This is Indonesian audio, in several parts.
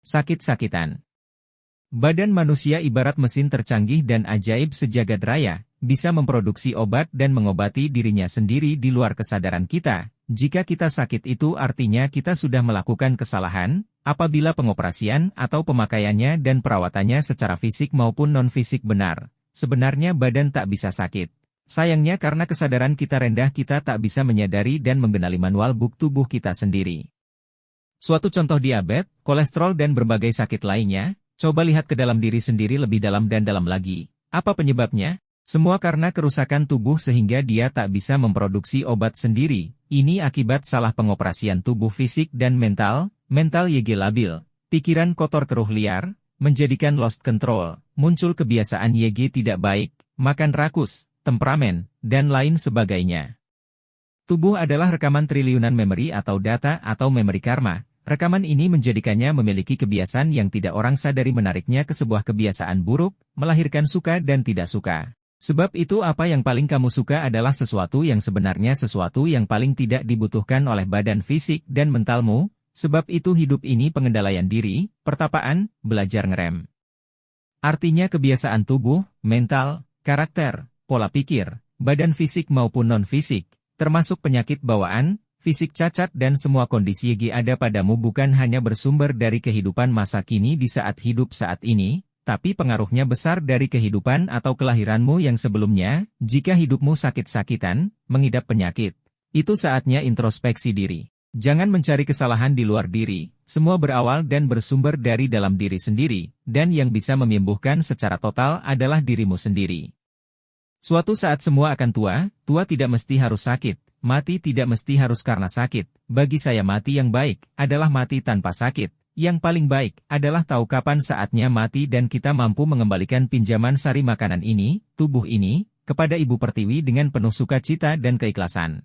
Sakit-sakitan. Badan manusia ibarat mesin tercanggih dan ajaib sejagat raya, bisa memproduksi obat dan mengobati dirinya sendiri di luar kesadaran kita. Jika kita sakit itu artinya kita sudah melakukan kesalahan, apabila pengoperasian atau pemakaiannya dan perawatannya secara fisik maupun non-fisik benar. Sebenarnya badan tak bisa sakit. Sayangnya karena kesadaran kita rendah kita tak bisa menyadari dan mengenali manual book tubuh kita sendiri. Suatu contoh diabetes, kolesterol dan berbagai sakit lainnya, coba lihat ke dalam diri sendiri lebih dalam dan dalam lagi. Apa penyebabnya? Semua karena kerusakan tubuh sehingga dia tak bisa memproduksi obat sendiri. Ini akibat salah pengoperasian tubuh fisik dan mental YG labil, pikiran kotor keruh liar, menjadikan lost control, muncul kebiasaan YG tidak baik, makan rakus, temperamen, dan lain sebagainya. Tubuh adalah rekaman triliunan memori atau data atau memori karma. Rekaman ini menjadikannya memiliki kebiasaan yang tidak orang sadari menariknya ke sebuah kebiasaan buruk, melahirkan suka dan tidak suka. Sebab itu apa yang paling kamu suka adalah sesuatu yang sebenarnya sesuatu yang paling tidak dibutuhkan oleh badan fisik dan mentalmu, sebab itu hidup ini pengendalian diri, pertapaan, belajar ngerem. Artinya kebiasaan tubuh, mental, karakter, pola pikir, badan fisik maupun non-fisik, termasuk penyakit bawaan, fisik cacat dan semua kondisi YG ada padamu bukan hanya bersumber dari kehidupan masa kini di saat hidup saat ini, tapi pengaruhnya besar dari kehidupan atau kelahiranmu yang sebelumnya. Jika hidupmu sakit-sakitan, mengidap penyakit, itu saatnya introspeksi diri. Jangan mencari kesalahan di luar diri, semua berawal dan bersumber dari dalam diri sendiri, dan yang bisa menyembuhkan secara total adalah dirimu sendiri. Suatu saat semua akan tua tidak mesti harus sakit. Mati tidak mesti harus karena sakit. Bagi saya mati yang baik adalah mati tanpa sakit. Yang paling baik adalah tahu kapan saatnya mati dan kita mampu mengembalikan pinjaman sari makanan ini, tubuh ini, kepada Ibu Pertiwi dengan penuh sukacita dan keikhlasan.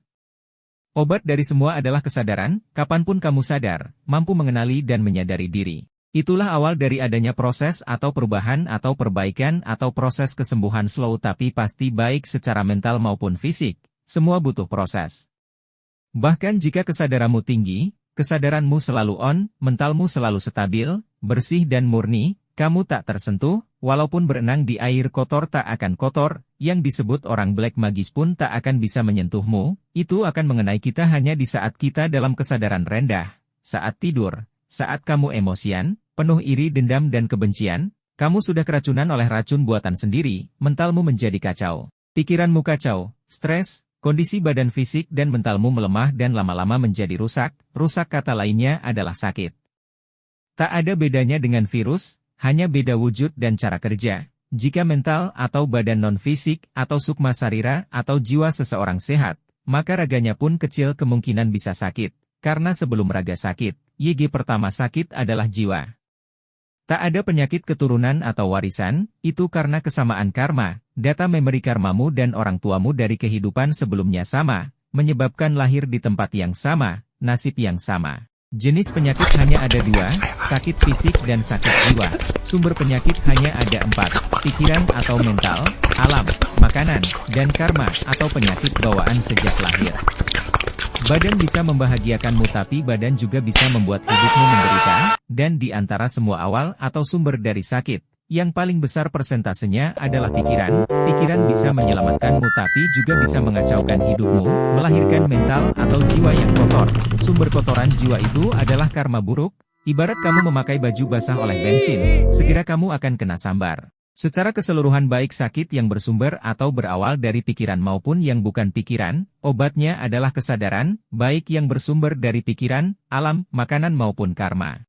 Obat dari semua adalah kesadaran, kapanpun kamu sadar, mampu mengenali dan menyadari diri. Itulah awal dari adanya proses atau perubahan atau perbaikan atau proses kesembuhan slow tapi pasti baik secara mental maupun fisik. Semua butuh proses. Bahkan jika kesadaranmu tinggi, kesadaranmu selalu on, mentalmu selalu stabil, bersih dan murni, kamu tak tersentuh, walaupun berenang di air kotor tak akan kotor, yang disebut orang black magis pun tak akan bisa menyentuhmu, itu akan mengenai kita hanya di saat kita dalam kesadaran rendah, saat tidur, saat kamu emosian, penuh iri dendam dan kebencian, kamu sudah keracunan oleh racun buatan sendiri, mentalmu menjadi kacau, pikiranmu kacau, stres, kondisi badan fisik dan mentalmu melemah dan lama-lama menjadi rusak kata lainnya adalah sakit. Tak ada bedanya dengan virus, hanya beda wujud dan cara kerja. Jika mental atau badan non-fisik atau sukma sarira atau jiwa seseorang sehat, maka raganya pun kecil kemungkinan bisa sakit. Karena sebelum raga sakit, YG pertama sakit adalah jiwa. Tak ada penyakit keturunan atau warisan, itu karena kesamaan karma, data memori karmamu dan orang tuamu dari kehidupan sebelumnya sama, menyebabkan lahir di tempat yang sama, nasib yang sama. Jenis penyakit hanya ada dua, sakit fisik dan sakit jiwa. Sumber penyakit hanya ada 4, pikiran atau mental, alam, makanan, dan karma atau penyakit bawaan sejak lahir. Badan bisa membahagiakanmu tapi badan juga bisa membuat hidupmu menderita, dan di antara semua awal atau sumber dari sakit, yang paling besar persentasenya adalah pikiran. Pikiran bisa menyelamatkanmu tapi juga bisa mengacaukan hidupmu, melahirkan mental atau jiwa yang kotor. Sumber kotoran jiwa itu adalah karma buruk, ibarat kamu memakai baju basah oleh bensin, segera kamu akan kena sambar. Secara keseluruhan baik sakit yang bersumber atau berawal dari pikiran maupun yang bukan pikiran, obatnya adalah kesadaran, baik yang bersumber dari pikiran, alam, makanan maupun karma.